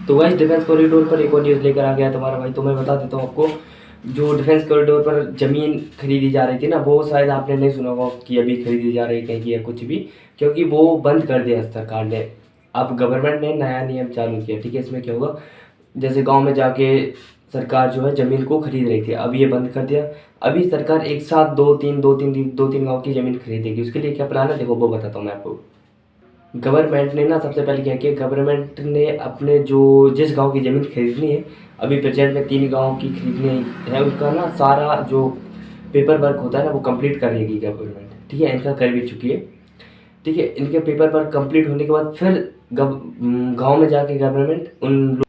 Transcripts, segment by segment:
तो guys defence corridor पर एक और न्यूज़ लेकर आ गया तुम्हारा भाई। तो मैं बता देता हूँ आपको, जो डिफेंस कॉरिडोर पर ज़मीन खरीदी जा रही थी ना, वो शायद आपने नहीं सुना होगा कि अभी खरीदी जा रही है कहीं की या कुछ भी, क्योंकि वो बंद कर दिया सरकार ने। अब गवर्नमेंट ने नया नियम चालू किया, ठीक है। इसमें क्या होगा, जैसे गांव में जाके सरकार जो है ज़मीन को खरीद रही थी, अब ये बंद कर दिया। अभी सरकार एक साथ दो तीन गांव की ज़मीन खरीदेगी। उसके लिए क्या प्लान है, देखो वो बताता हूँ मैं आपको। गवर्नमेंट ने ना सबसे पहले क्या किया, गवर्नमेंट ने अपने जो जिस गांव की ज़मीन खरीदनी है, अभी प्रेजेंट में 3 गांव की खरीदनी है, उनका ना सारा जो पेपर वर्क होता है ना वो कंप्लीट करेगी गवर्नमेंट, ठीक है। इनका कर भी चुकी है, ठीक है। इनके पेपर वर्क कंप्लीट होने के बाद फिर गांव में जाके गवर्नमेंट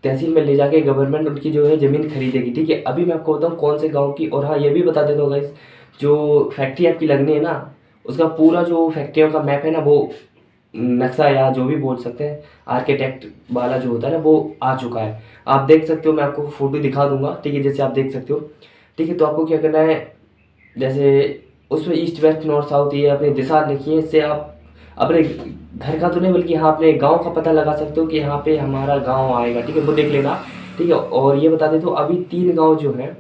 तहसील में ले जाके गवर्नमेंट उनकी जो है ज़मीन खरीदेगी, ठीक है। अभी मैं आपको बताऊँ कौन से गाँव की। और हाँ, ये भी बता देता हूँ गाइस, जो फैक्ट्री आपकी लगनी है ना, उसका पूरा जो फैक्ट्रियों का मैप है ना, वो नक्शा या जो भी बोल सकते हैं, आर्किटेक्ट वाला जो होता है ना, वो आ चुका है। आप देख सकते हो, मैं आपको फोटो दिखा दूंगा, ठीक है, जैसे आप देख सकते हो, ठीक है। तो आपको क्या करना है, जैसे उसमें ईस्ट वेस्ट नॉर्थ साउथ ये अपनी दिशा लिखी है, इससे आप अपने घर का तो नहीं बल्कि हाँ अपने गांव का पता लगा सकते हो कि यहाँ पे हमारा गांव आएगा, ठीक है। वो देख लेना, ठीक है। और ये बता दें तो अभी 3 गांव जो है,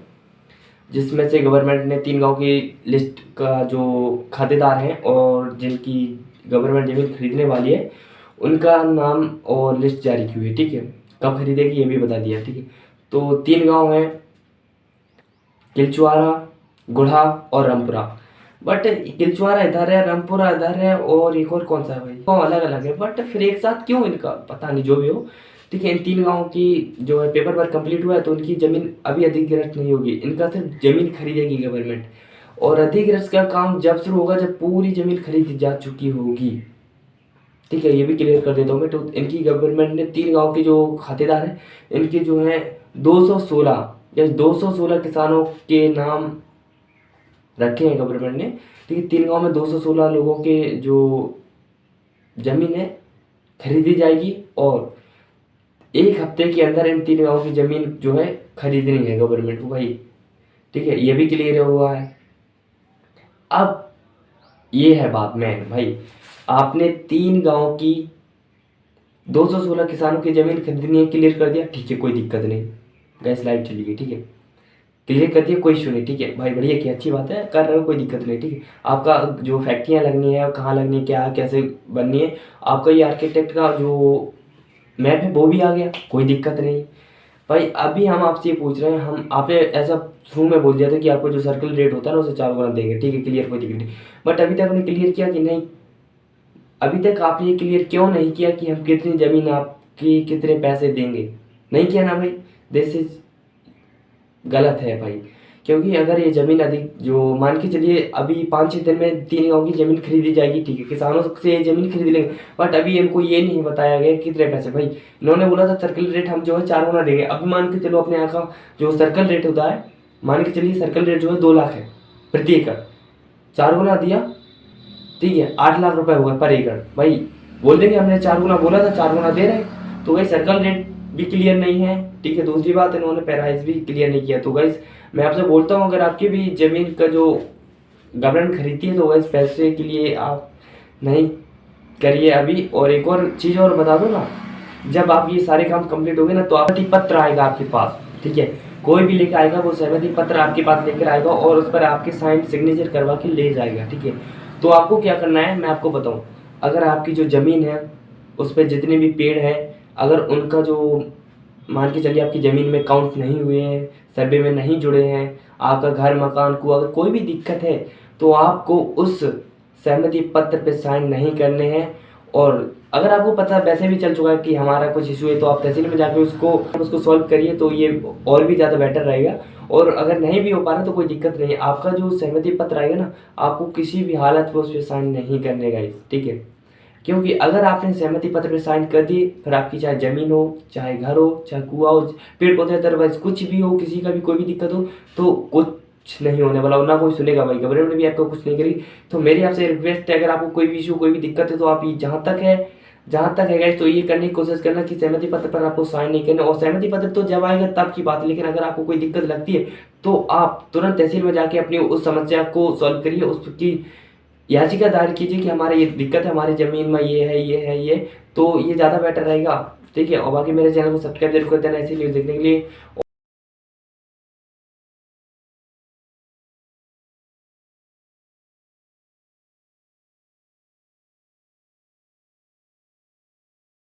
जिसमें से गवर्नमेंट ने 3 गांव की लिस्ट का जो खातेदार हैं और जिनकी गवर्नमेंट ज़मीन खरीदने वाली है, उनका नाम और लिस्ट जारी की हुई है, ठीक है। कब खरीदेगी ये भी बता दिया, ठीक है। तो 3 गांव हैं, किलचुआरा, गुढ़ा और रामपुरा। बट किलचुआरा इधर है, रामपुरा इधर है, और एक और कौन सा है भाई, गाँव अलग अलग है, बट फिर एक साथ क्यों इनका पता नहीं, जो भी हो, ठीक है। इन 3 गाँव की जो है पेपर वर्क कंप्लीट हुआ है, तो उनकी ज़मीन अभी अधिग्रहण नहीं होगी, इनका सिर्फ ज़मीन खरीदेगी गवर्नमेंट। और अधिग्रहण का काम जब शुरू होगा, जब पूरी ज़मीन खरीदी जा चुकी होगी, ठीक है। ये भी क्लियर कर देता हूँ मैं। तो इनकी गवर्नमेंट ने 3 गांव के जो खातेदार हैं, इनके जो है 216 या 216 किसानों के नाम रखे हैं गवर्नमेंट ने, ठीक है। 3 गांव में 216 लोगों के जो जमीन है खरीदी जाएगी, और 1 हफ्ते के अंदर इन 3 गांव की जमीन जो है खरीदनी है गवर्नमेंट को भाई, ठीक है। ये भी क्लियर हुआ है। अब ये है बात मैन भाई, आपने 3 गांव की 216 किसानों की जमीन खरीदनी है, क्लियर कर दिया, ठीक है, कोई दिक्कत नहीं। गैस लाइट चली गई, ठीक है, क्लियर कर दिया, कोई इशू नहीं, ठीक है भाई, बढ़िया की अच्छी बात है, कर रहे हो, कोई दिक्कत नहीं, ठीक है। आपका जो फैक्ट्रियाँ लगनी है, कहाँ लगनी है, क्या कैसे बननी है, आपका ये आर्किटेक्ट का जो मैप है वो भी आ गया, कोई दिक्कत नहीं भाई। अभी हम आपसे ये पूछ रहे हैं, हम आपने ऐसा शुरू में बोल दिया था कि आपको जो सर्कल रेट होता है ना उसे 4 गुना देंगे, ठीक है, क्लियर, कोई दिक्कत नहीं। बट अभी तक आपने क्लियर किया कि नहीं, अभी तक आपने ये क्लियर क्यों नहीं किया कि हम कितनी ज़मीन आपकी कितने पैसे देंगे, नहीं किया ना भाई। दिस इज गलत है भाई, क्योंकि अगर ये ज़मीन अधिक जो मान के चलिए अभी 5-6 दिन में 3 गाँव की ज़मीन खरीदी जाएगी, ठीक है, किसानों से ये ज़मीन खरीद लेंगे। बट अभी इनको ये नहीं बताया गया कितने पैसे भाई। इन्होंने बोला था सर्कल रेट हम जो है 4 गुना देंगे। अभी मान के चलो अपने यहाँ का जो सर्कल रेट होता है, मान के चलिए सर्कल रेट जो है 2 लाख है प्रति एकड़, 4 गुना दिया, ठीक है, 8 लाख रुपए हुए पर एकड़ भाई। बोल देंगे हमने 4 गुना बोला था, 4 गुना दे रहे हैं, तो भाई सर्कल रेट भी क्लियर नहीं है, ठीक है। दूसरी बात, इन्होंने पैराइज भी क्लियर नहीं किया। तो गाइस मैं आपसे बोलता हूँ, अगर आपकी भी ज़मीन का जो गवर्नमेंट खरीदती है, तो गाइस पैसे के लिए आप नहीं करिए अभी। और एक और चीज़ और बता दो ना, जब आप ये सारे काम कंप्लीट हो गए ना, तो सहमति पत्र आएगा आपके पास, ठीक है। कोई भी लेकर आएगा, वो सहमति पत्र आपके पास लेकर आएगा और उस पर आपके साइन सिग्नेचर करवा के ले जाएगा, ठीक है। तो आपको क्या करना है मैं आपको बताऊं, अगर आपकी जो ज़मीन है उस पर जितने भी पेड़ हैं, अगर उनका जो मान के चलिए आपकी ज़मीन में काउंट नहीं हुए हैं, सर्वे में नहीं जुड़े हैं, आपका घर मकान को अगर कोई भी दिक्कत है, तो आपको उस सहमति पत्र पे साइन नहीं करने हैं। और अगर आपको पता वैसे भी चल चुका है कि हमारा कुछ इशू है, तो आप तहसील में जाकर उसको सॉल्व करिए, तो ये और भी ज़्यादा बेटर रहेगा। और अगर नहीं भी हो पा रहा तो कोई दिक्कत नहीं है, आपका जो सहमति पत्र आएगा ना, आपको किसी भी हालत में उस पर साइन नहीं करने का, ठीक है। क्योंकि अगर आपने सहमति पत्र पे साइन कर दी, फिर आपकी चाहे ज़मीन हो, चाहे घर हो, चाहे कुआं हो, पेड़ पौधे अदरवाइज कुछ भी हो, किसी का भी कोई भी दिक्कत हो, तो कुछ नहीं होने वाला, ना कोई सुनेगा भाई, गवर्नमेंट भी आपको कुछ नहीं करेगी। तो मेरी आपसे रिक्वेस्ट है, अगर आपको कोई भी इशू कोई भी दिक्कत है, तो आप जहाँ तक है गाइस, तो ये करने की कोशिश करना कि सहमति पत्र पर आपको साइन नहीं करना। और सहमति पत्र तो जब आएगा तब की बात है, लेकिन अगर आपको कोई दिक्कत लगती है, तो आप तुरंत तहसील में जाके अपनी उस समस्या को सॉल्व करिए, उसकी याचिका दायर कीजिए कि हमारे ये दिक्कत है, हमारी ज़मीन में ये है, तो ये ज़्यादा बेटर रहेगा। ठीक है, और बाकी मेरे चैनल को सब्सक्राइब जरूर कर देना ऐसी न्यूज़ देखने के लिए।